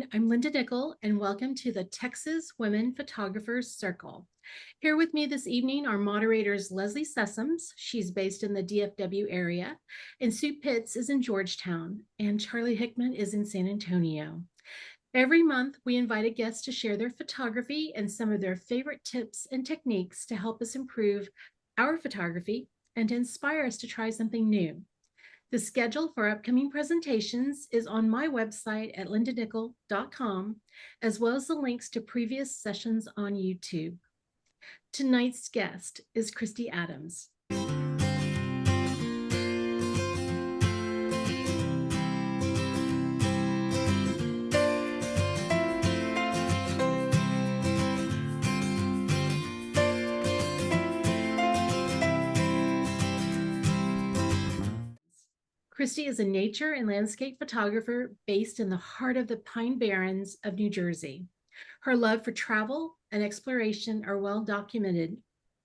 everyone. I'm Linda Nickell, and welcome to the Texas Women Photographers Circle. Here with me this evening are moderators Leslie Sessoms, she's based in the DFW area, and Sue Pitts is in Georgetown, and Charlie Hickman is in San Antonio. Every month, we invite a guest to share their photography and some of their favorite tips and techniques to help us improve our photography and to inspire us to try something new. The schedule for upcoming presentations is on my website at lindanickell.com, as well as the links to previous sessions on YouTube. Tonight's guest is Kristia Adams. Kristy is a nature and landscape photographer based in the heart of the Pine Barrens of New Jersey. Her love for travel and exploration are well documented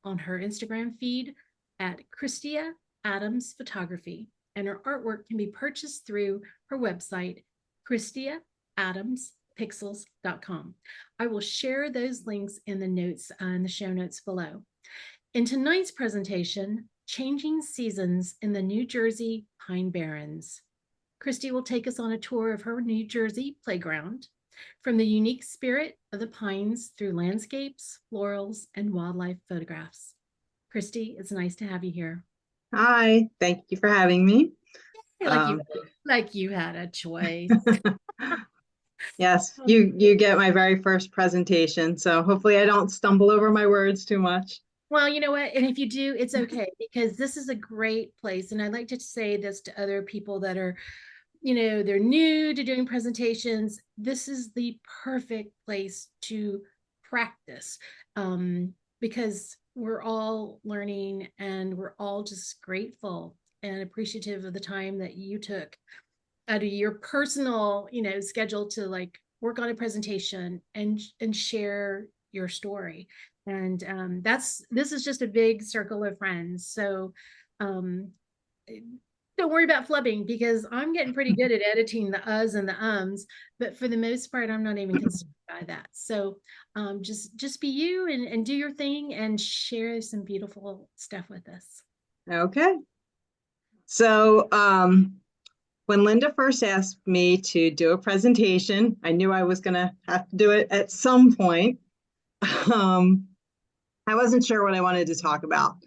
on her Instagram feed at Kristia Adams Photography, and her artwork can be purchased through her website, KristiaAdamsPixels.com. I will share those links in the notes in the show notes below. In tonight's presentation, Changing Seasons in the New Jersey Pine Barrens. Kristy will take us on a tour of her New Jersey playground, from the unique spirit of the pines through landscapes, florals, and wildlife photographs. Kristy, it's nice to have you here. Hi, thank you for having me. Like you had a choice. Yes, you get my very first presentation, so hopefully I don't stumble over my words too much. Well, you know what? And if you do, it's okay, because this is a great place. And I'd like to say this to other people that are, they're new to doing presentations. This is the perfect place to practice, because we're all learning and we're all just grateful and appreciative of the time that you took out of your personal, schedule to work on a presentation and share your story. And this is just a big circle of friends. So don't worry about flubbing, because I'm getting pretty good at editing the uhs and the ums, but for the most part, I'm not even concerned by that. So just be you and do your thing and share some beautiful stuff with us. Okay. So when Linda first asked me to do a presentation, I knew I was going to have to do it at some point. I wasn't sure what I wanted to talk about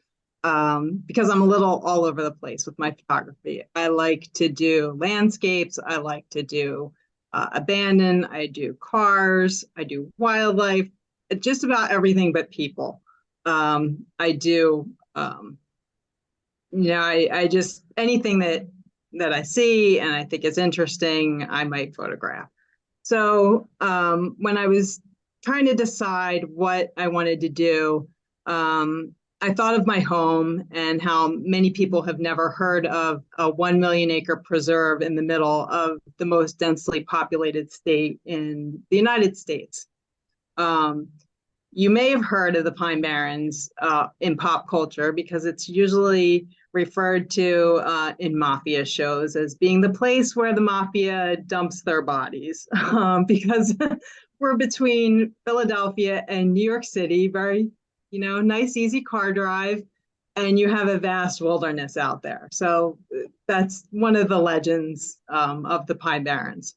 because I'm a little all over the place with my photography. I like to do landscapes. I like to do abandon. I do cars. I do wildlife, just about everything but people. I do, I just, anything that I see and I think is interesting, I might photograph. So when I was trying to decide what I wanted to do, I thought of my home and how many people have never heard of a 1 million acre preserve in the middle of the most densely populated state in the United States. You may have heard of the Pine Barrens in pop culture, because it's usually referred to in mafia shows as being the place where the mafia dumps their bodies, because we're between Philadelphia and New York City, very, nice, easy car drive, and you have a vast wilderness out there. So that's one of the legends of the Pine Barrens.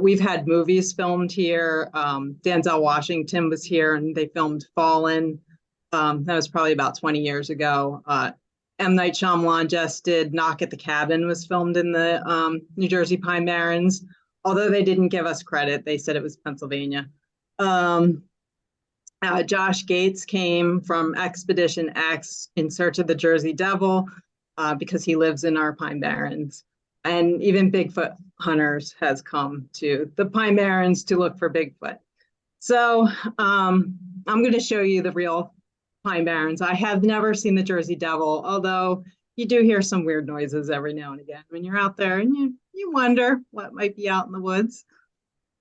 We've had movies filmed here. Denzel Washington was here and they filmed Fallen. That was probably about 20 years ago. M. Night Shyamalan just did Knock at the Cabin, was filmed in the New Jersey Pine Barrens. Although they didn't give us credit, they said it was Pennsylvania. Josh Gates came from Expedition X in search of the Jersey Devil because he lives in our Pine Barrens. And even Bigfoot hunters has come to the Pine Barrens to look for Bigfoot. So I'm going to show you the real Pine Barrens. I have never seen the Jersey Devil, although you do hear some weird noises every now and again when you're out there and you wonder what might be out in the woods.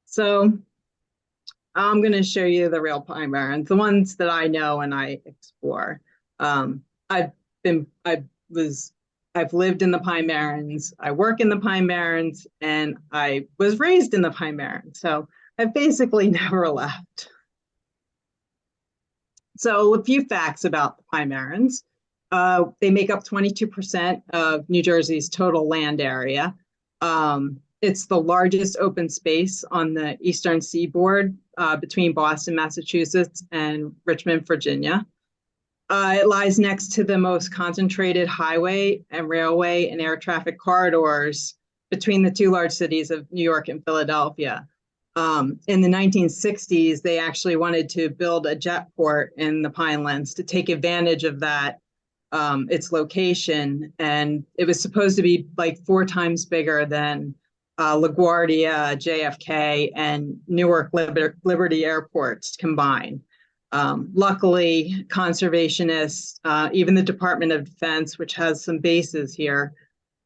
So I'm going to show you the real Pine Barrens, the ones that I know and I explore. I was I've lived in the Pine Barrens, I work in the Pine Barrens, and I was raised in the Pine Barrens. So I've basically never left. So a few facts about the Pine Barrens. They make up 22% of New Jersey's total land area. It's the largest open space on the eastern seaboard between Boston, Massachusetts, and Richmond, Virginia. It lies next to the most concentrated highway and railway and air traffic corridors between the two large cities of New York and Philadelphia. In the 1960s, they actually wanted to build a jet port in the Pinelands to take advantage of that, its location. And it was supposed to be like 4 times bigger than LaGuardia, JFK, and Newark Liberty airports combined. Luckily, conservationists, even the Department of Defense, which has some bases here,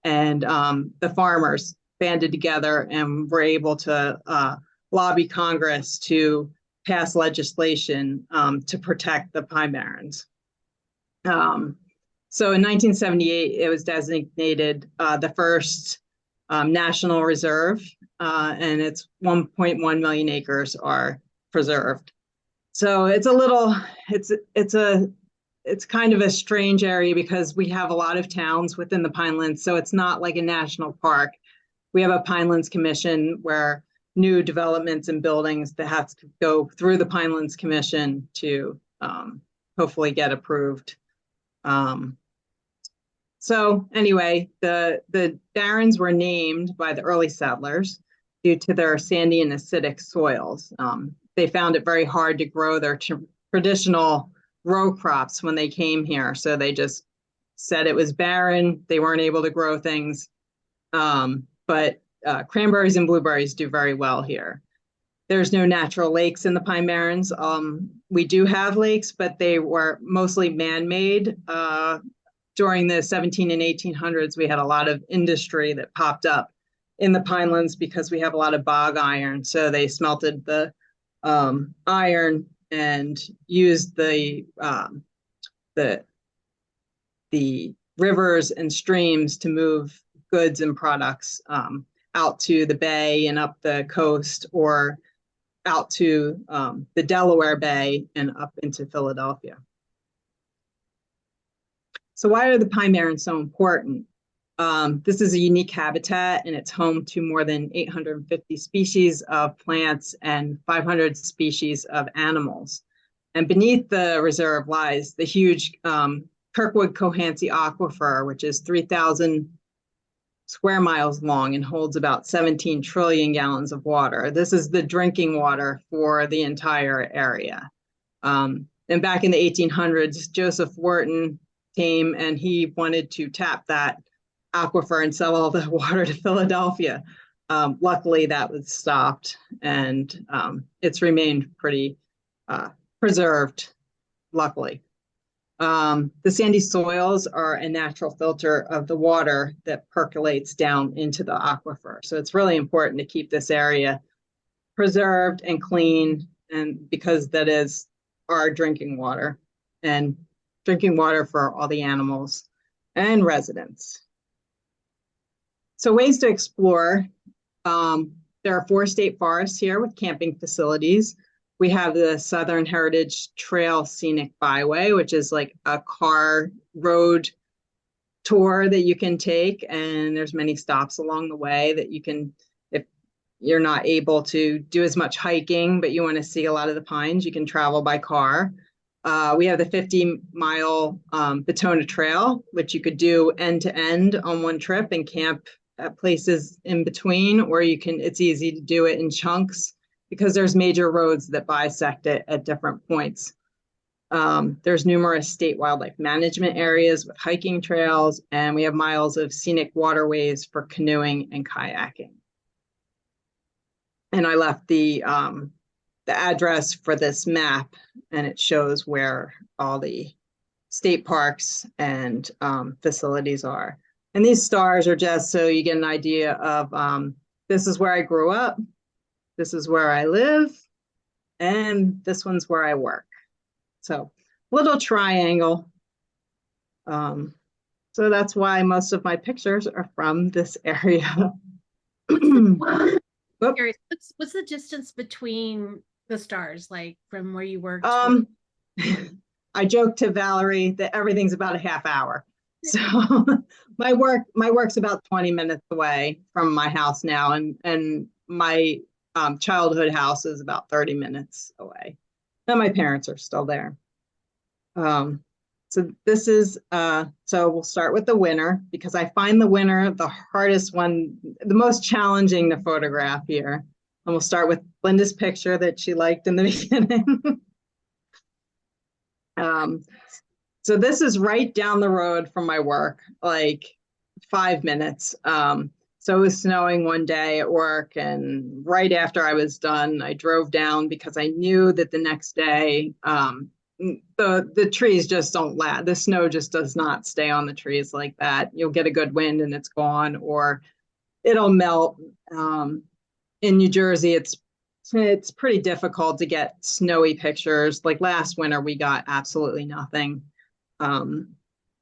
and the farmers banded together and were able to lobby Congress to pass legislation to protect the Pine Barrens. So in 1978, it was designated the first national reserve, and its 1.1 million acres are preserved. So it's a little, it's kind of a strange area because we have a lot of towns within the Pinelands, so it's not like a national park. We have a Pinelands Commission where new developments and buildings that have to go through the Pinelands Commission to hopefully get approved. So anyway, the barrens were named by the early settlers due to their sandy and acidic soils. They found it very hard to grow their traditional row crops when they came here. So they just said it was barren. They weren't able to grow things. But cranberries and blueberries do very well here. There's no natural lakes in the Pine Barrens. We do have lakes, but they were mostly man-made. During the 17 and 1800s, we had a lot of industry that popped up in the Pinelands because we have a lot of bog iron. So they smelted the iron and used the rivers and streams to move goods and products out to the bay and up the coast, or out to the Delaware Bay and up into Philadelphia. So why are the Pine Barrens so important? This is a unique habitat, and it's home to more than 850 species of plants and 500 species of animals. And beneath the reserve lies the huge Kirkwood-Cohansey Aquifer, which is 3,000 square miles long and holds about 17 trillion gallons of water. This is the drinking water for the entire area. And back in the 1800s, Joseph Wharton came and he wanted to tap that aquifer and sell all the water to Philadelphia. Luckily, that was stopped, and it's remained pretty preserved, luckily. The sandy soils are a natural filter of the water that percolates down into the aquifer. So it's really important to keep this area preserved and clean, and because that is our drinking water and drinking water for all the animals and residents. So ways to explore. There are 4 state forests here with camping facilities. We have the Southern Heritage Trail Scenic Byway, which is like a car road tour that you can take. And there's many stops along the way that you can, if you're not able to do as much hiking, but you want to see a lot of the pines, you can travel by car. We have the 50-mile Batona Trail, which you could do end to end on one trip and camp at places in between, or you can, it's easy to do it in chunks because there's major roads that bisect it at different points. There's numerous state wildlife management areas with hiking trails, and we have miles of scenic waterways for canoeing and kayaking. And I left the address for this map, and it shows where all the state parks and facilities are. And these stars are just so you get an idea of this is where I grew up, this is where I live, and this one's where I work. So little triangle. So that's why most of my pictures are from this area. Curious, what's the distance between the stars, like from where you work to where Um, I joke to Valerie that everything's about a half hour. So my work's about 20 minutes away from my house now, and my childhood house is about 30 minutes away. And my parents are still there. Um, so this is so we'll start with the winter because I find the winter the hardest one, the most challenging to photograph here. And we'll start with Linda's picture that she liked in the beginning. Um, so this is right down the road from my work, like 5 minutes. So it was snowing one day at work, and right after I was done, I drove down because I knew that the next day, the trees just don't last. The snow just does not stay on the trees like that. You'll get a good wind and it's gone, or it'll melt. In New Jersey, it's pretty difficult to get snowy pictures. Like last winter, we got absolutely nothing.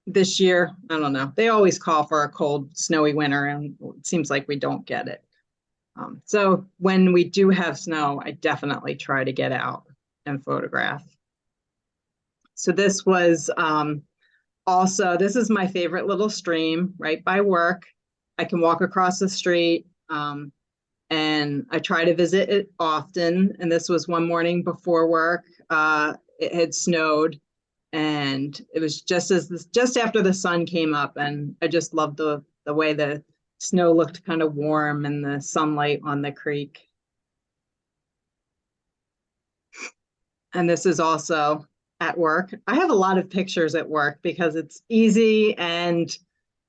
This year, I don't know. They always call for a cold, snowy winter, and it seems like we don't get it. So when we do have snow, I definitely try to get out and photograph. So this was also, this is my favorite little stream right by work. I can walk across the street, and I try to visit it often. And this was one morning before work. It had snowed, and it was just after the sun came up, and I just loved the way the snow looked kind of warm and the sunlight on the creek. And this is also at work. I have a lot of pictures at work because it's easy, and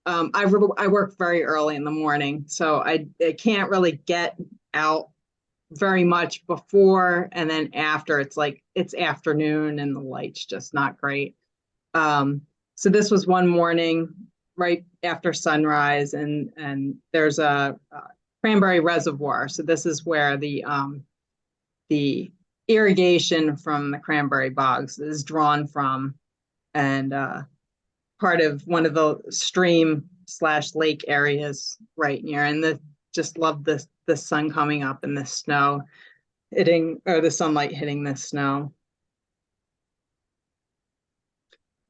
I work very early in the morning, so I can't really get out very much before, and then after it's afternoon and the light's just not great. So this was one morning right after sunrise, and there's a cranberry reservoir. So this is where the irrigation from the cranberry bogs is drawn from, and part of one of the stream slash lake areas right near. And just love the sun coming up and the snow hitting, or the sunlight hitting the snow.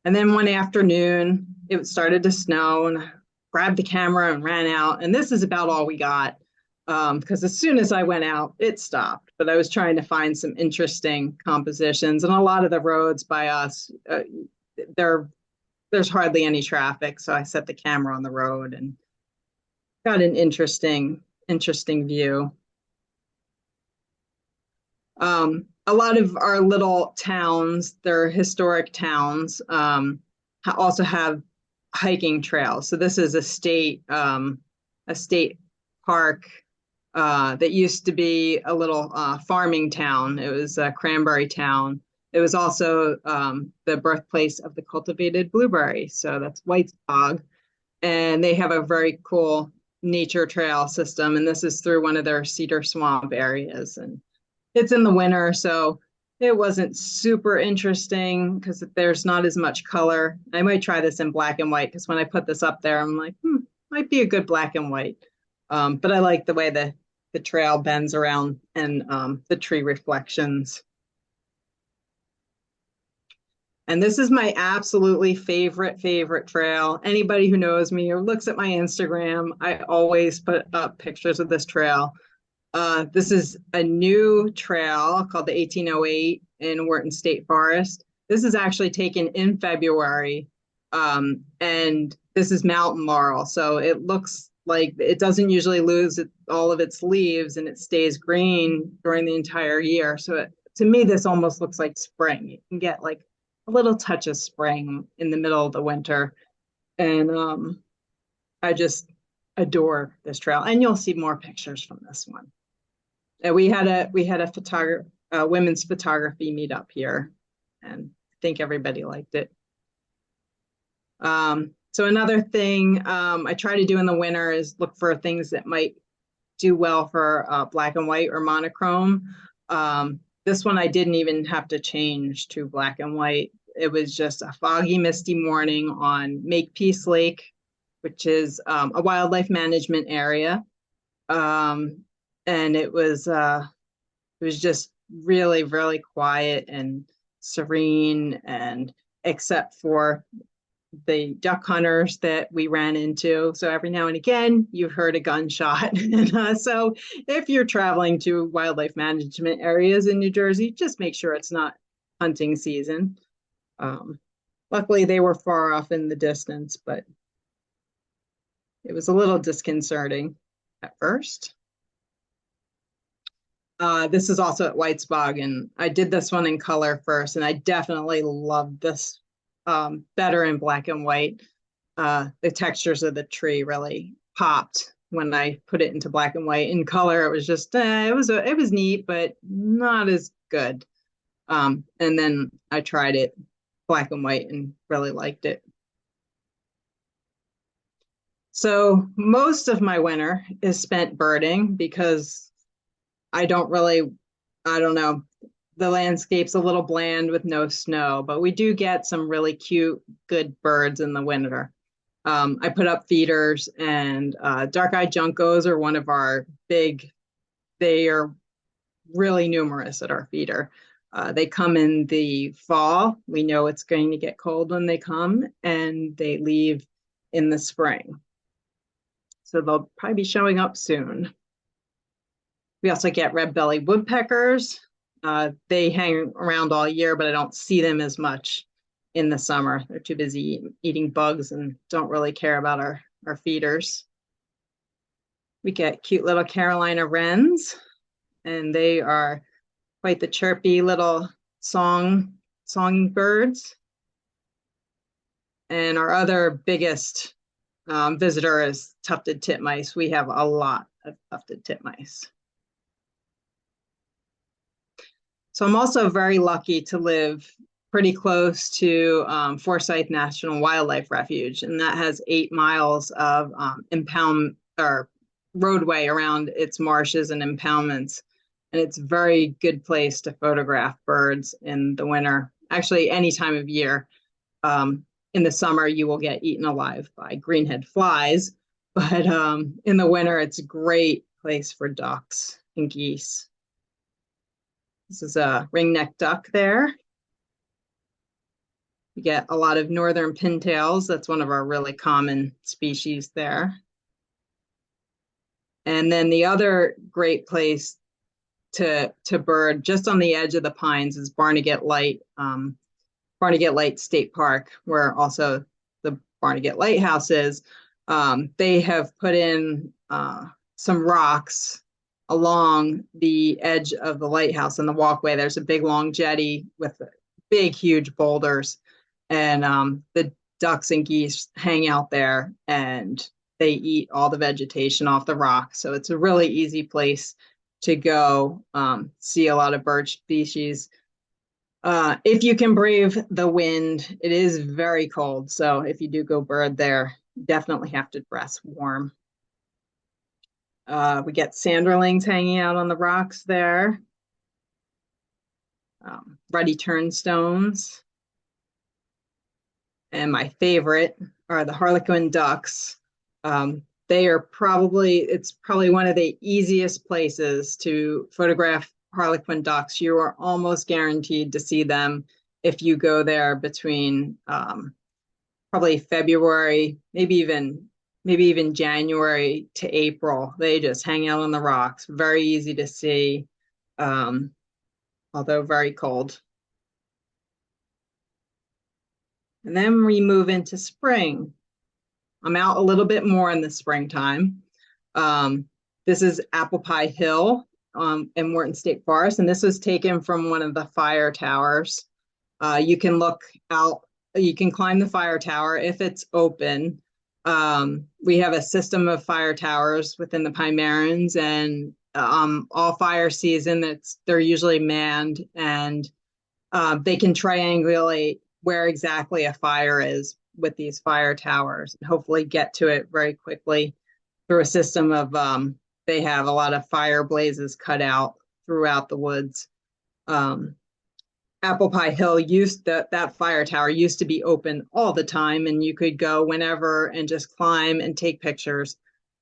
And then one afternoon, it started to snow, and I grabbed the camera and ran out. And this is about all we got, because as soon as I went out, it stopped. But I was trying to find some interesting compositions, and a lot of the roads by us, there's hardly any traffic. So I set the camera on the road and got an interesting view. A lot of our little towns, they're historic towns, also have hiking trails. So this is a state park that used to be a little farming town. It was a cranberry town. It was also the birthplace of the cultivated blueberry. So that's White's Bog. And they have a very cool nature trail system. And this is through one of their cedar swamp areas. And it's in the winter, so it wasn't super interesting because there's not as much color. I might try this in black and white, because when I put this up there, I'm like, might be a good black and white. But I like the way the trail bends around, and the tree reflections. And this is my absolutely favorite trail. Anybody who knows me or looks at my Instagram, I always put up pictures of this trail. This is a new trail called the 1808 in Wharton State Forest. This is actually taken in February, and this is mountain laurel. So it looks like it doesn't usually lose all of its leaves, and it stays green during the entire year. So to me, this almost looks like spring. You can get like a little touch of spring in the middle of the winter. And I just adore this trail. And you'll see more pictures from this one. We had a women's photography meetup here, and I think everybody liked it. So another thing I try to do in the winter is look for things that might do well for black and white or monochrome. This one I didn't even have to change to black and white. it was just a foggy, misty morning on Makepeace Lake, which is a wildlife management area. And it was just really, really quiet and serene, and except for the duck hunters that we ran into. So every now and again, you've heard a gunshot. And so if you're traveling to wildlife management areas in New Jersey, just make sure it's not hunting season. Luckily, they were far off in the distance, but it was a little disconcerting at first. This is also at White's Bog, and I did this one in color first, and I definitely loved this better in black and white. The textures of the tree really popped when I put it into black and white. In color, it was just it was neat, but not as good. And then I tried it black and white and really liked it. So most of my winter is spent birding because I don't know, the landscape's a little bland with no snow, but we do get some really cute, good birds in the winter. I put up feeders, and dark-eyed juncos are one of our they are really numerous at our feeder. They come in the fall. We know it's going to get cold when they come, and they leave in the spring. So they'll probably be showing up soon. We also get red-bellied woodpeckers. They hang around all year, but I don't see them as much in the summer. They're too busy eating bugs and don't really care about our feeders. We get cute little Carolina wrens, and they are quite the chirpy little songing birds. And our other biggest visitor is tufted titmice. We have a lot of tufted titmice. So I'm also very lucky to live pretty close to Forsyth National Wildlife Refuge, and that has 8 miles of impound or roadway around its marshes and impoundments. And it's a very good place to photograph birds in the winter. Actually, any time of year. In the summer, you will get eaten alive by greenhead flies, but in the winter, it's a great place for ducks and geese. This is a ringneck duck there. You get a lot of northern pintails. That's one of our really common species there. And then the other great place to bird just on the edge of the pines is Barnegat Light State Park, where also the Barnegat Lighthouse is. They have put in some rocks along the edge of the lighthouse and the walkway. There's a big long jetty with big, huge boulders, and the ducks and geese hang out there, and they eat all the vegetation off the rock. So it's a really easy place to go see a lot of bird species. If you can brave the wind, it is very cold. So if you do go bird there, definitely have to dress warm. We get sanderlings hanging out on the rocks there. Ruddy turnstones. And my favorite are the harlequin ducks. It's probably one of the easiest places to photograph harlequin ducks. You are almost guaranteed to see them if you go there between probably February, maybe even January to April. They just hang out on the rocks. Very easy to see, although very cold. And then we move into spring. I'm out a little bit more in the springtime. This is Apple Pie Hill in Morton State Forest, and this was taken from one of the fire towers. You can look out, you can climb the fire tower if it's open. We have a system of fire towers within the Pine Barrens, and all fire season, they're usually manned, and they can triangulate where exactly a fire is with these fire towers, and hopefully get to it very quickly through a system of, they have a lot of fire blazes cut out throughout the woods. Apple Pie Hill that fire tower used to be open all the time, and you could go whenever and just climb and take pictures.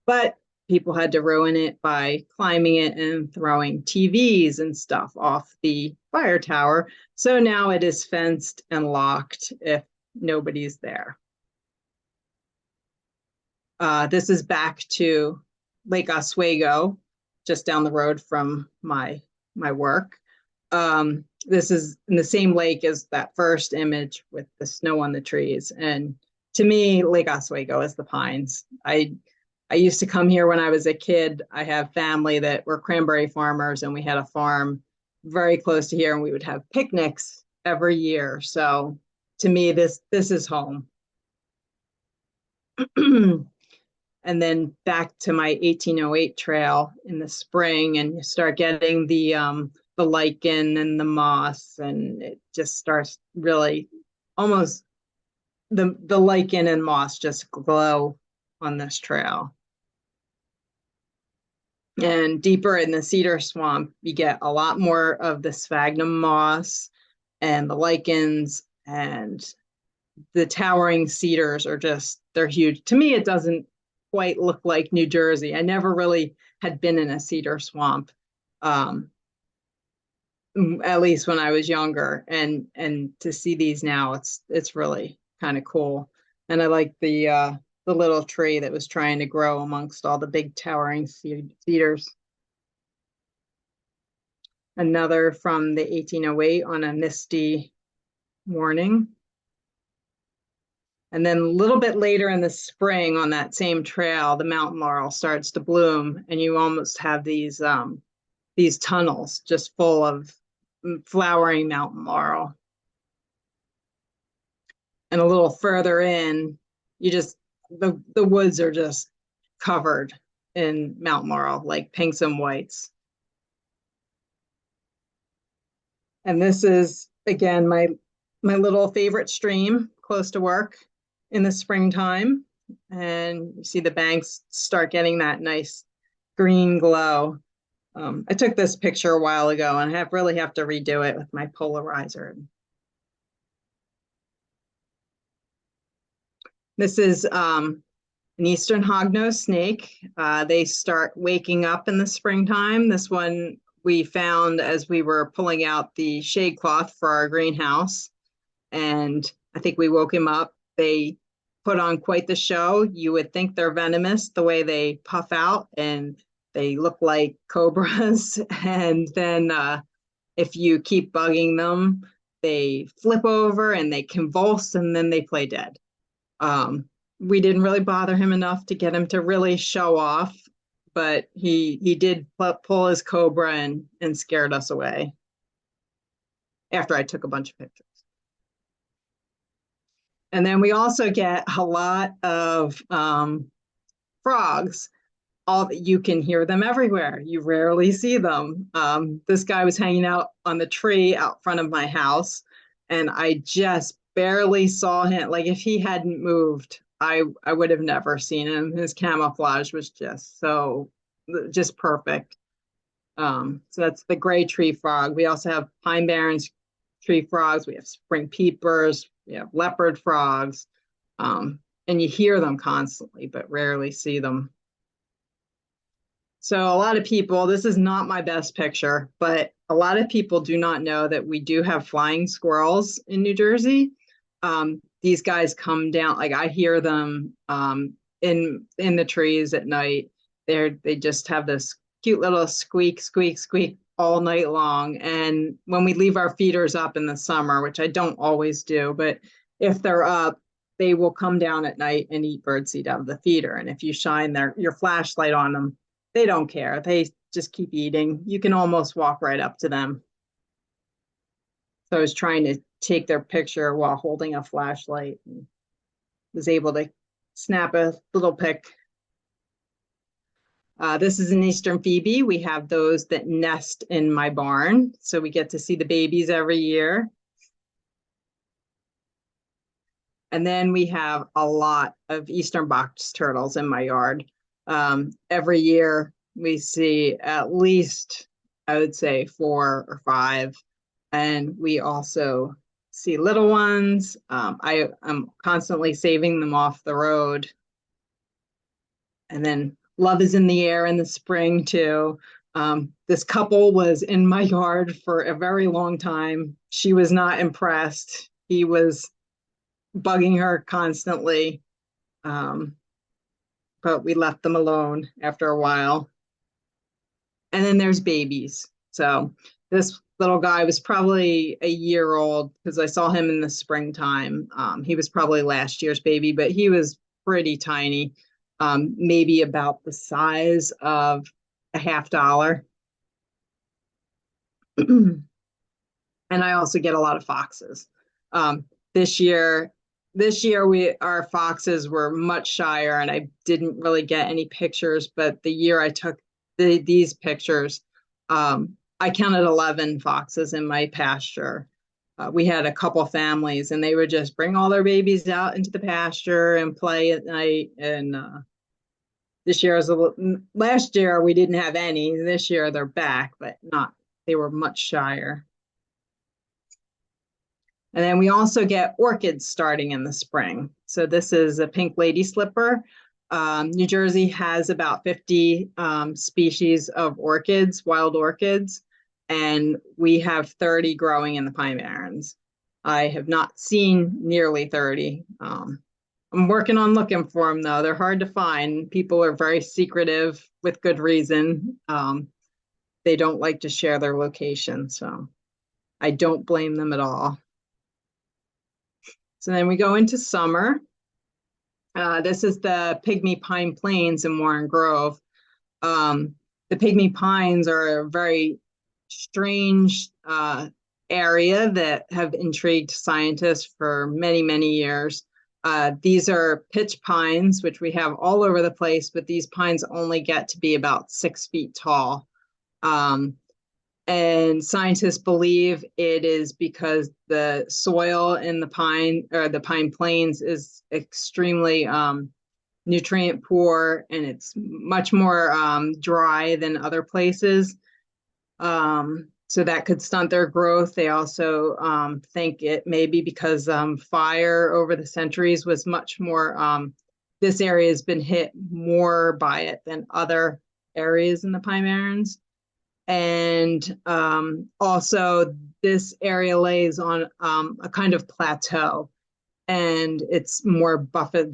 But people had to ruin it by climbing it and throwing TVs and stuff off the fire tower. So now it is fenced and locked if nobody's there. This is back to Lake Oswego, just down the road from my work. This is in the same lake as that first image with the snow on the trees. And to me, Lake Oswego is the pines. I used to come here when I was a kid. I have family that were cranberry farmers, and we had a farm very close to here, and we would have picnics every year. So to me, this is home. And then back to my 1808 trail in the spring, and you start getting the lichen and the moss, and it just starts really almost the lichen and moss just glow on this trail. And deeper in the cedar swamp, you get a lot more of the sphagnum moss and the lichens, and the towering cedars are just, they're huge. To me, it doesn't quite look like New Jersey. I never really had been in a cedar swamp, at least when I was younger. And to see these now, it's really kind of cool. And I like the little tree that was trying to grow amongst all the big towering cedars. Another from the 1808 on a misty morning. And then a little bit later in the spring on that same trail, the mountain laurel starts to bloom, and you almost have these tunnels just full of flowering mountain laurel. And a little further in, the woods are just covered in mountain laurel, like pinks and whites. And this is, again, my little favorite stream close to work in the springtime. And you see the banks start getting that nice green glow. I took this picture a while ago, and I really have to redo it with my polarizer. This is an eastern hognose snake. They start waking up in the springtime. This one we found as we were pulling out the shade cloth for our greenhouse, and I think we woke him up. They put on quite the show. You would think they're venomous the way they puff out, and they look like cobras. And then if you keep bugging them, they flip over and they convulse, and then they play dead. We didn't really bother him enough to get him to really show off, but he did pull his cobra and scared us away after I took a bunch of pictures. And then we also get a lot of frogs. You can hear them everywhere. You rarely see them. This guy was hanging out on the tree out front of my house, and I just barely saw him. Like, if he hadn't moved, I would have never seen him. His camouflage was just perfect. So that's the gray tree frog. We also have Pine Barrens tree frogs. We have spring peepers. We have leopard frogs. And you hear them constantly, but rarely see them. So a lot of people, this is not my best picture, but a lot of people do not know that we do have flying squirrels in New Jersey. These guys come down, like I hear them in the trees at night. They just have this cute little squeak, squeak, squeak all night long. And when we leave our feeders up in the summer, which I don't always do, but if they're up, they will come down at night and eat birdseed out of the feeder. And if you shine your flashlight on them, they don't care. They just keep eating. You can almost walk right up to them. So I was trying to take their picture while holding a flashlight, and was able to snap a little pic. This is an eastern phoebe. We have those that nest in my barn, so we get to see the babies every year. And then we have a lot of eastern box turtles in my yard. Every year we see at least, I would say, 4 or 5. And we also see little ones. I'm constantly saving them off the road. And then love is in the air in the spring too. This couple was in my yard for a very long time. She was not impressed. He was bugging her constantly. But we left them alone after a while. And then there's babies. So this little guy was probably a year old because I saw him in the springtime. He was probably last year's baby, but he was pretty tiny, maybe about the size of a $50. And I also get a lot of foxes. This year our foxes were much shyer, and I didn't really get any pictures. But the year I took these pictures, I counted 11 foxes in my pasture. We had a couple families, and they would just bring all their babies out into the pasture and play at night. And last year we didn't have any. This year they're back, but they were much shyer. And then we also get orchids starting in the spring. So this is a pink lady slipper. New Jersey has about 50 species of orchids, wild orchids, and we have 30 growing in the Pine Barrens. I have not seen nearly 30. I'm working on looking for them though. They're hard to find. People are very secretive with good reason. They don't like to share their location, so I don't blame them at all. So then we go into summer. This is the pygmy pine plains in Warren Grove. The pygmy pines are a very strange area that have intrigued scientists for many, many years. These are pitch pines, which we have all over the place, but these pines only get to be about 6 feet tall. And scientists believe it is because the soil in the pine plains is extremely nutrient poor, and it's much more dry than other places. So that could stunt their growth. They also think it may be because fire over the centuries was much more, this area has been hit more by it than other areas in the Pine Barrens. And also this area lays on a kind of plateau, and it's more buffered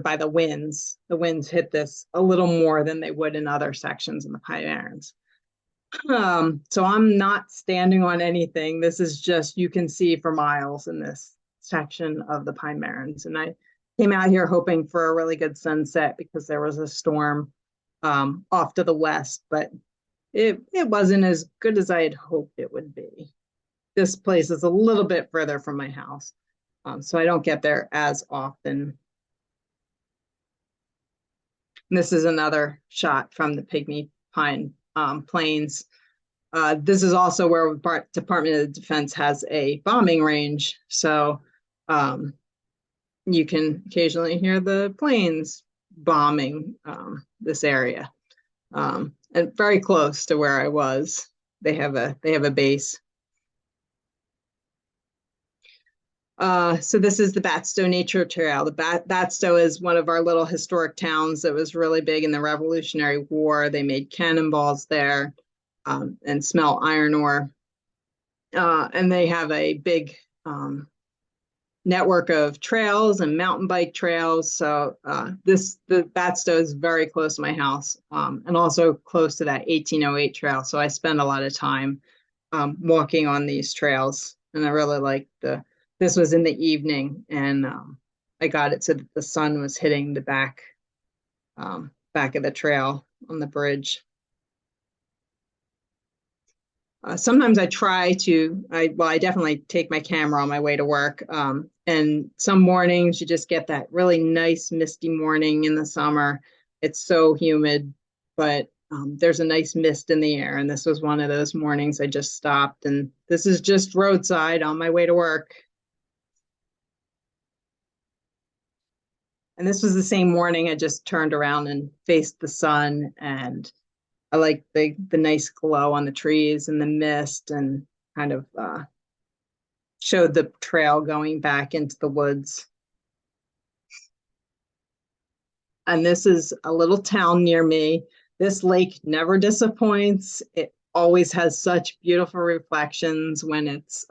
by the winds. The winds hit this a little more than they would in other sections in the Pine Barrens. So I'm not standing on anything. This is just, you can see for miles in this section of the Pine Barrens. And I came out here hoping for a really good sunset because there was a storm off to the west, but it wasn't as good as I had hoped it would be. This place is a little bit further from my house, so I don't get there as often. And this is another shot from the pygmy pine plains. This is also where Department of Defense has a bombing range, so you can occasionally hear the planes bombing this area. And very close to where I was. They have a base. So this is the Batstow Nature Trail. The Batstow is one of our little historic towns that was really big in the Revolutionary War. They made cannonballs there and smelt iron ore. And they have a big network of trails and mountain bike trails. So the Batstow is very close to my house, and also close to that 1808 trail. So I spend a lot of time walking on these trails, and I really like this was in the evening, and I got it so that the sun was hitting the back of the trail on the bridge. Sometimes I definitely take my camera on my way to work. And some mornings you just get that really nice misty morning in the summer. It's so humid, but there's a nice mist in the air. And this was one of those mornings I just stopped, and this is just roadside on my way to work. And this was the same morning I just turned around and faced the sun, and I like the nice glow on the trees and the mist, and kind of showed the trail going back into the woods. And this is a little town near me. This lake never disappoints. It always has such beautiful reflections when it's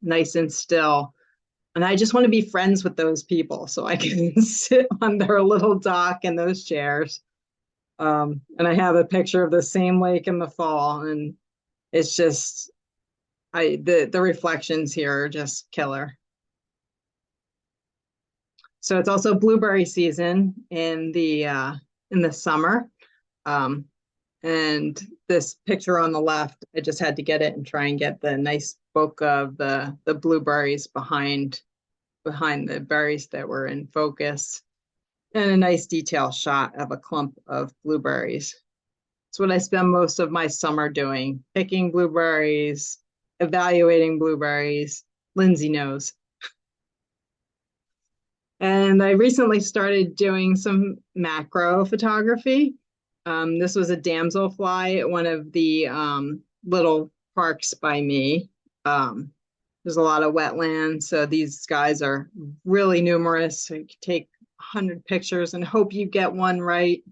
nice and still. And I just want to be friends with those people so I can sit on their little dock in those chairs. And I have a picture of the same lake in the fall, and it's just, the reflections here are just killer. So it's also blueberry season in the summer. And this picture on the left, I just had to get it and try and get the nice bokeh of the blueberries behind the berries that were in focus, and a nice detail shot of a clump of blueberries. It's what I spend most of my summer doing, picking blueberries, evaluating blueberries. Lindsay knows. And I recently started doing some macro photography. This was a damselfly at one of the little parks by me. There's a lot of wetlands, so these guys are really numerous. So you can take 100 pictures and hope you get one right.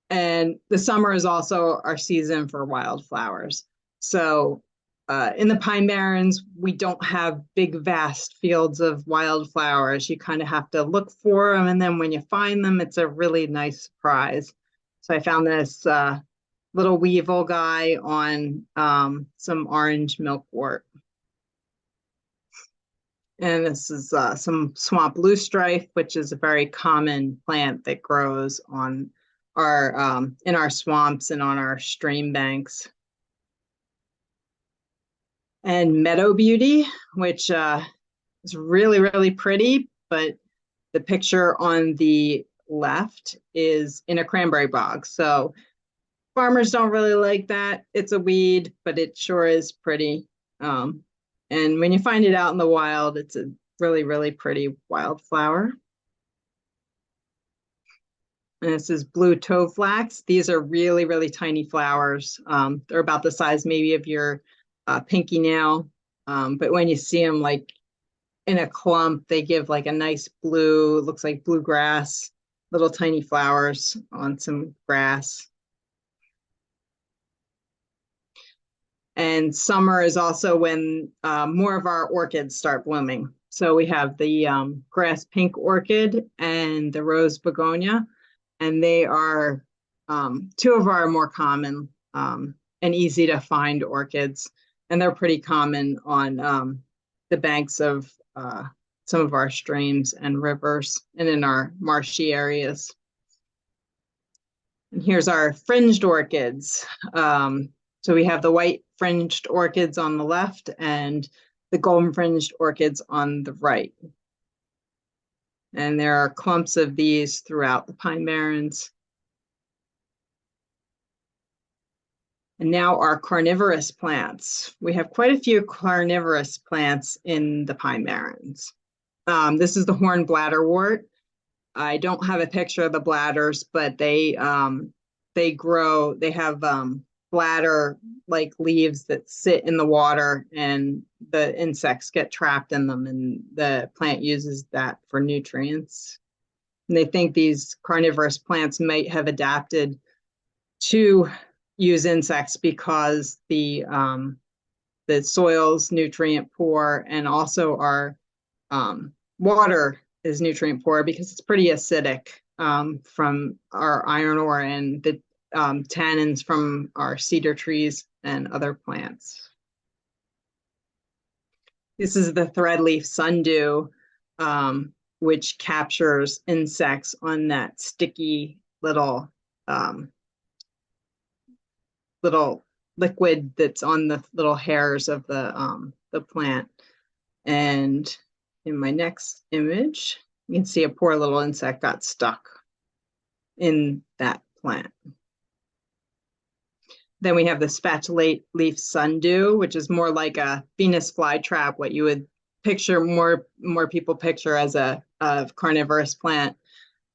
And the summer is also our season for wildflowers. So in the Pine Barrens, we don't have big, vast fields of wildflowers. You kind of have to look for them. And then when you find them, it's a really nice surprise. So I found this little weevil guy on some orange milkwort. And this is some swamp loosestrife, which is a very common plant that grows on our in our swamps and on our stream banks. And meadow beauty, which is really, really pretty, but the picture on the left is in a cranberry bog. So farmers don't really like that. It's a weed, but it sure is pretty. And when you find it out in the wild, it's a really, really pretty wildflower. And this is blue toadflax. These are really, really tiny flowers. They're about the size maybe of your pinky nail. But when you see them like in a clump, they give like a nice blue, looks like bluegrass, little tiny flowers on some grass. And summer is also when more of our orchids start blooming. So we have the grass pink orchid and the rose begonia, and they are two of our more common and easy to find orchids. And they're pretty common on the banks of some of our streams and rivers and in our marshy areas. And here's our fringed orchids. So we have the white fringed orchids on the left and the golden fringed orchids on the right. And there are clumps of these throughout the Pine Barrens. And now our carnivorous plants. We have quite a few carnivorous plants in the Pine Barrens. This is the horned bladderwort. I don't have a picture of the bladders, but they grow, they have bladder like leaves that sit in the water, and the insects get trapped in them, and the plant uses that for nutrients. And they think these carnivorous plants might have adapted to use insects because the soil's nutrient poor, and also our water is nutrient poor because it's pretty acidic from our iron ore and the tannins from our cedar trees and other plants. This is the threadleaf sundew, which captures insects on that sticky little liquid that's on the little hairs of the plant. And in my next image, you can see a poor little insect got stuck in that plant. Then we have the spatulate leaf sundew, which is more like a Venus flytrap, what you would picture, more people picture as a carnivorous plant,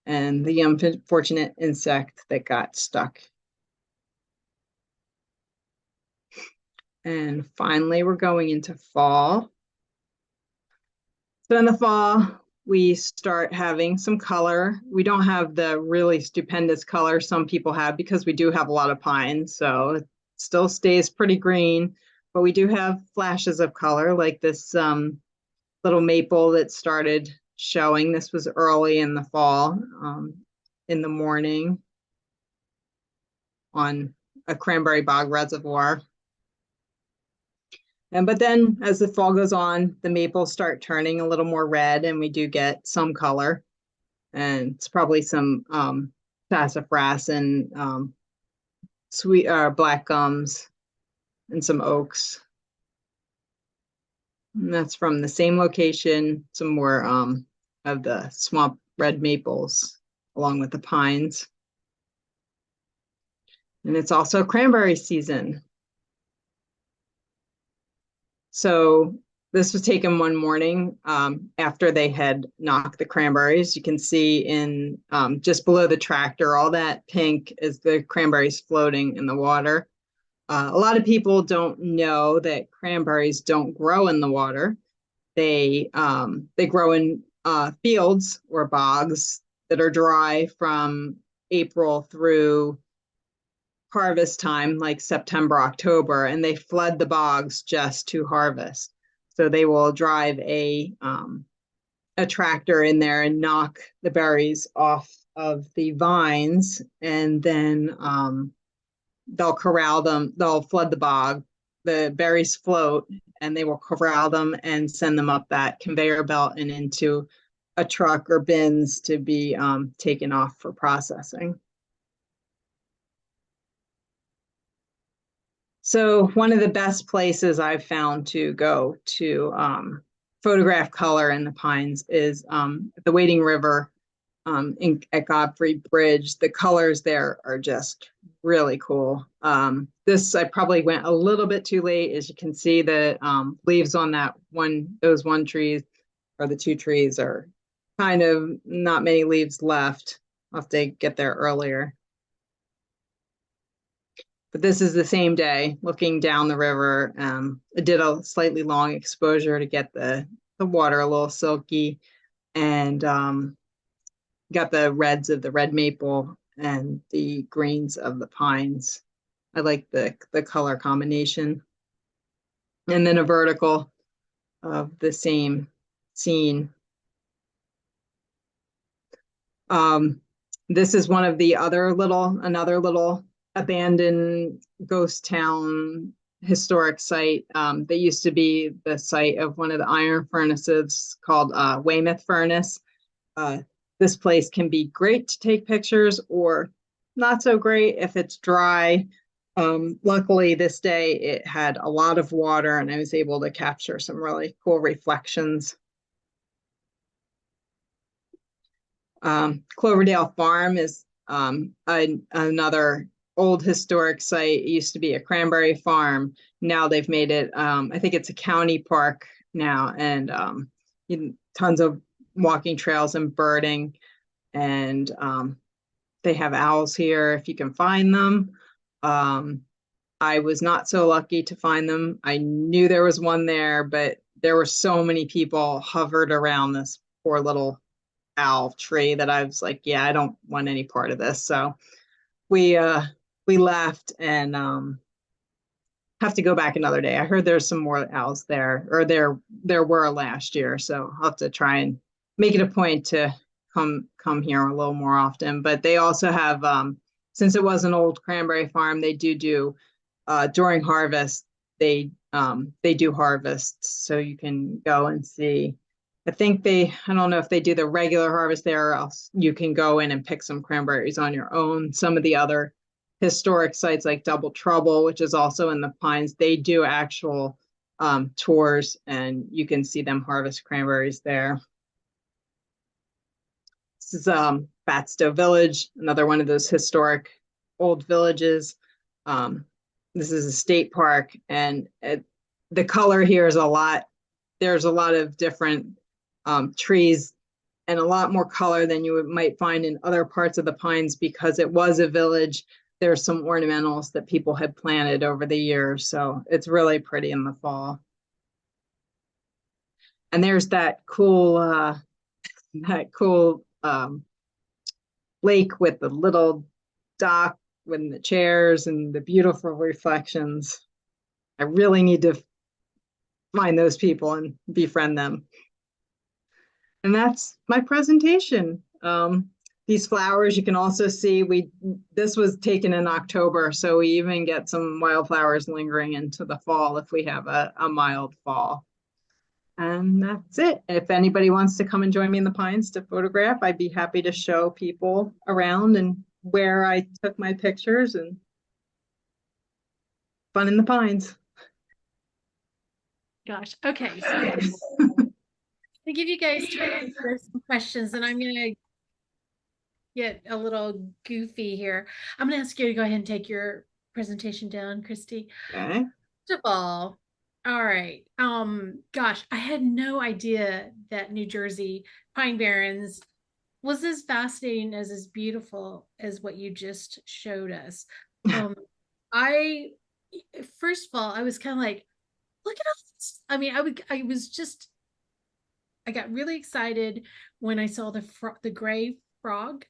and the unfortunate insect that got stuck. And finally, we're going into fall. So in the fall, we start having some color. We don't have the really stupendous color some people have because we do have a lot of pines, so it still stays pretty green, but we do have flashes of color like this little maple that started showing. This was early in the fall, in the morning on a cranberry bog reservoir. But then as the fall goes on, the maples start turning a little more red and we do get some color. And it's probably some sassafras and sweet black gums and some oaks. And that's from the same location, some more of the swamp red maples along with the pines. And it's also cranberry season. So this was taken one morning after they had knocked the cranberries. You can see in just below the tractor, all that pink is the cranberries floating in the water. A lot of people don't know that cranberries don't grow in the water. They grow in fields or bogs that are dry from April through harvest time, like September, October, and they flood the bogs just to harvest. So they will drive a tractor in there and knock the berries off of the vines, and then they'll corral them. They'll flood the bog. The berries float, and they will corral them and send them up that conveyor belt and into a truck or bins to be taken off for processing. So one of the best places I've found to go to photograph color in the pines is the Wading River at Godfrey Bridge. The colors there are just really cool. This, I probably went a little bit too late. As you can see, the leaves on those one trees or the two trees are kind of not many leaves left. I'll have to get there earlier. But this is the same day looking down the river. I did a slightly long exposure to get the water a little silky, and got the reds of the red maple and the greens of the pines. I like the color combination. And then a vertical of the same scene. This is one of the another little abandoned ghost town historic site. That used to be the site of one of the iron furnaces called Weymouth Furnace. This place can be great to take pictures or not so great if it's dry. Luckily this day it had a lot of water and I was able to capture some really cool reflections. Cloverdale Farm is another old historic site. It used to be a cranberry farm. Now they've made it, I think it's a county park now, and tons of walking trails and birding. And they have owls here if you can find them. I was not so lucky to find them. I knew there was one there, but there were so many people hovered around this poor little owl tree that I was like, yeah, I don't want any part of this. So we left and have to go back another day. I heard there's some more owls there, or there were last year. So I'll have to try and make it a point to come here a little more often. But they also have, since it was an old cranberry farm, they do during harvest, they do harvest. So you can go and see. I don't know if they do the regular harvest there, or else you can go in and pick some cranberries on your own. Some of the other historic sites like Double Trouble, which is also in the Pines, they do actual tours and you can see them harvest cranberries there. This is Batstow Village, another one of those historic old villages. This is a state park, and the color here is a lot. There's a lot of different trees and a lot more color than you might find in other parts of the Pines because it was a village there's some ornamentals that people had planted over the years. So it's really pretty in the fall. And there's that cool lake with the little dock with the chairs and the beautiful reflections. I really need to find those people and befriend them. And that's my presentation. These flowers, you can also see, this was taken in October, so we even get some wildflowers lingering into the fall if we have a mild fall. And that's it. If anybody wants to come and join me in the pines to photograph, I'd be happy to show people around and where I took my pictures, and fun in the pines. Gosh. Okay. So to give you guys time for some questions, and I'm going to get a little goofy here. I'm going to ask you to go ahead and take your presentation down, Kristy. Okay. First of all right. Gosh, I had no idea that New Jersey Pine Barrens was as fascinating, as beautiful as what you just showed us. I first of all, I was kind of like, look at all this. I mean, I got really excited when I saw the gray frog.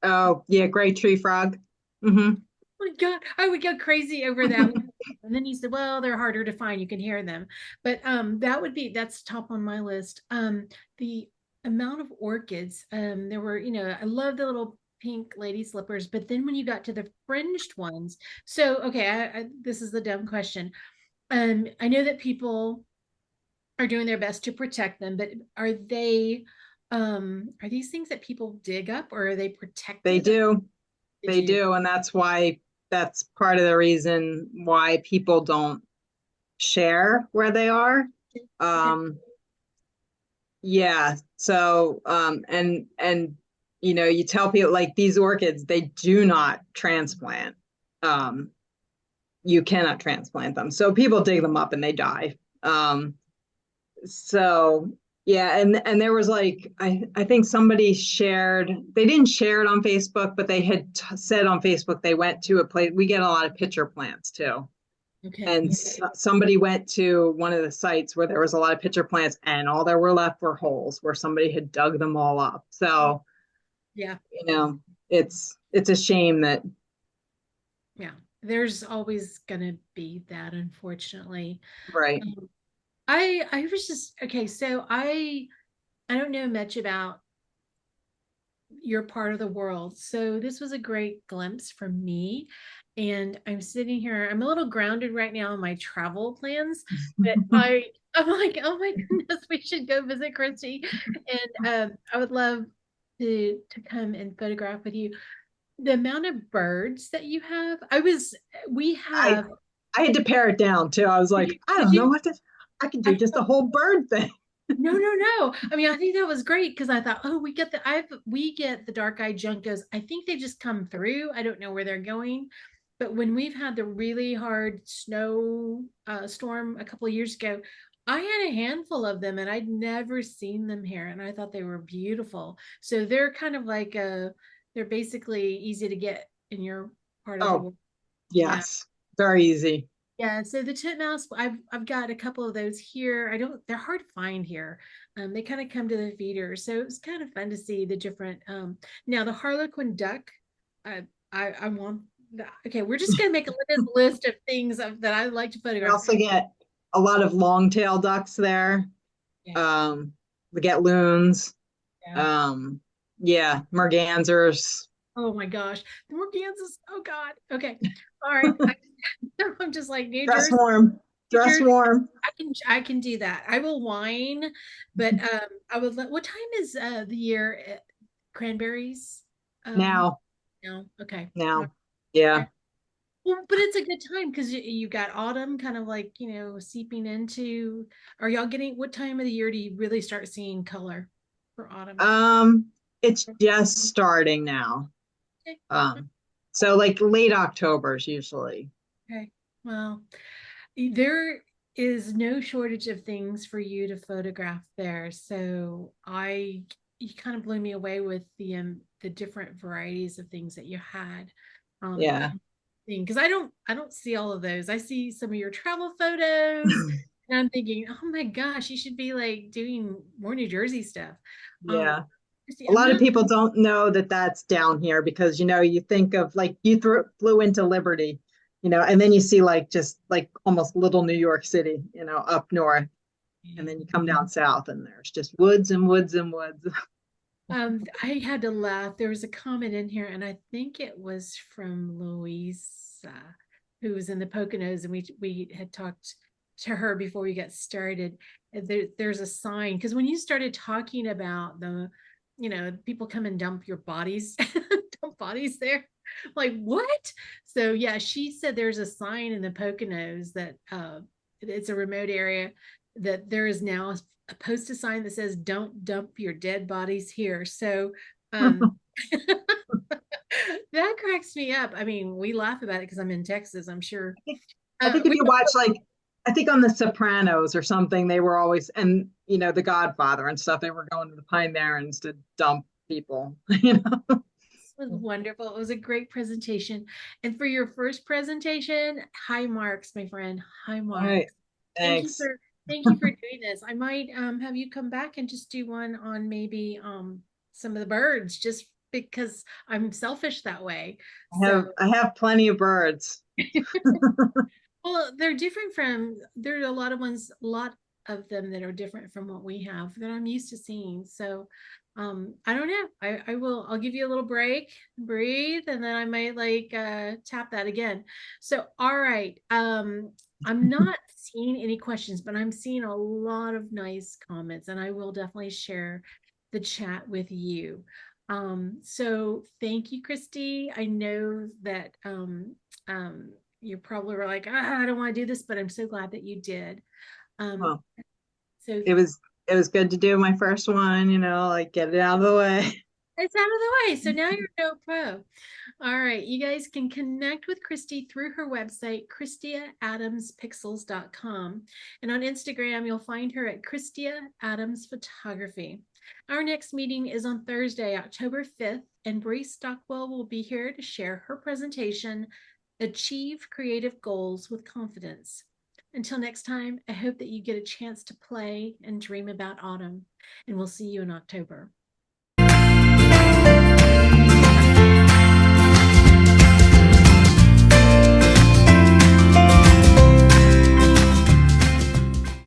Oh yeah, gray tree frog. Mm-hmm. Oh my God, I would go crazy over that one. And then he said, well, they're harder to find. You can hear them. But that's top on my list. The amount of orchids, there were, I love the little pink lady slippers, but then when you got to the fringed ones, so okay, this is the dumb question. I know that people are doing their best to protect them, but are these things that people dig up, or are they protected? They do. They do. And that's part of the reason why people don't share where they are. Yeah. So, and you tell people like these orchids, they do not transplant. You cannot transplant them. So people dig them up and they die. So yeah, and there was like I think somebody shared, they didn't share it on Facebook, but they had said on Facebook they went to a place. We get a lot of pitcher plants too. Okay. And somebody went to one of the sites where there was a lot of pitcher plants, and all there were left were holes where somebody had dug them all up. So yeah, it's a shame that there's always gonna be that, unfortunately. Right. I was just okay, so I don't know much about your part of the world, so this was a great glimpse for me. And I'm sitting here, I'm a little grounded right now in my travel plans, but I'm like, oh my goodness, we should go visit Kristy. And I would love to come and photograph with you. The amount of birds that you have, we have I had to pare it down too. I was like, I don't know I can do just a whole bird thing. No. I mean, I think that was great because I thought, oh, we get the dark-eyed juncos. I think they just come through. I don't know where they're going. But when we've had the really hard snow storm a couple of years ago, I had a handful of them and I'd never seen them here. And I thought they were beautiful. So they're kind of like they're basically easy to get in your part of the world. Yes, very easy. Yeah, so the titmouse, I've got a couple of those here. They're hard to find here. They kind of come to the feeders, so it was kind of fun to see the different. Now the harlequin duck, I want that. Okay, we're just gonna make a list of things that I like to photograph. We also get a lot of long-tailed ducks there. Yeah. We get loons. Yeah. Mergansers. Oh my gosh, the mergansers! Oh God. Okay, all right. I'm just like New Dress Jersey. warm. Dress warm. I can do that. I will whine, but I would what time is the year cranberries? Now. No, okay. Now. Yeah. Okay. Well, but it's a good time because you got autumn kind of like, seeping into. Are y'all getting, what time of the year do you really start seeing color for autumn? It's just starting now. Okay. So like late October is usually. Okay. Well, there is no shortage of things for you to photograph there. So you kind of blew me away with the different varieties of things that you had. Yeah. Because I don't see all of those. I see some of your travel photos, and I'm thinking, oh my gosh, you should be like doing more New Jersey stuff. Um, Yeah. Kristy, A I'm lot of not. people don't know that that's down here because, you think of like flew into Liberty, and then you see like just like almost little New York City, up north. And then you come down south and there's just woods and woods and woods. I had to laugh. There was a comment in here, and I think it was from Louisa, who was in the Poconos, and we had talked to her before we got started. There's a sign because when you started talking about people come and dump your bodies, dump bodies there, like what? So yeah, she said there's a sign in the Poconos that it's a remote area that there is now a posted sign that says don't dump your dead bodies here. So um that cracks me up. I mean, we laugh about it because I'm in Texas, I'm sure. I think if We you watch like I think on The Sopranos or something, they were always and The Godfather and stuff, they were going to the Pine Barrens to dump people, was wonderful. It was a great presentation. And for your first presentation, high marks, my friend. High All right. marks. Thank you Thanks. for thank you for doing this. I might have you come back and just do one on maybe some of the birds just because I'm selfish that way. So I have plenty of birds. well, they're different from there are a lot of ones, a lot of them that are different from what we have that I'm used to seeing. So I don't know. I'll give you a little break, breathe, and then I might like tap that again. So all right. I'm not seeing any questions, but I'm seeing a lot of nice comments, and I will definitely share the chat with you. So thank you, Kristy. I know that you probably were like, I don't want to do this, but I'm so glad that you did. Um, Well, so it was good to do my first one, like get it out of the way. it's out of the way. So now you're no pro. All right. You guys can connect with Kristy through her website, KristiaAdamsPixels.com. And on Instagram, you'll find her at Kristia Adams Photography. Our next meeting is on Thursday, October 5th, and Bree Stockwell will be here to share her presentation, Achieve Creative Goals with Confidence. Until next time, I hope that you get a chance to play and dream about autumn, and we'll see you in October.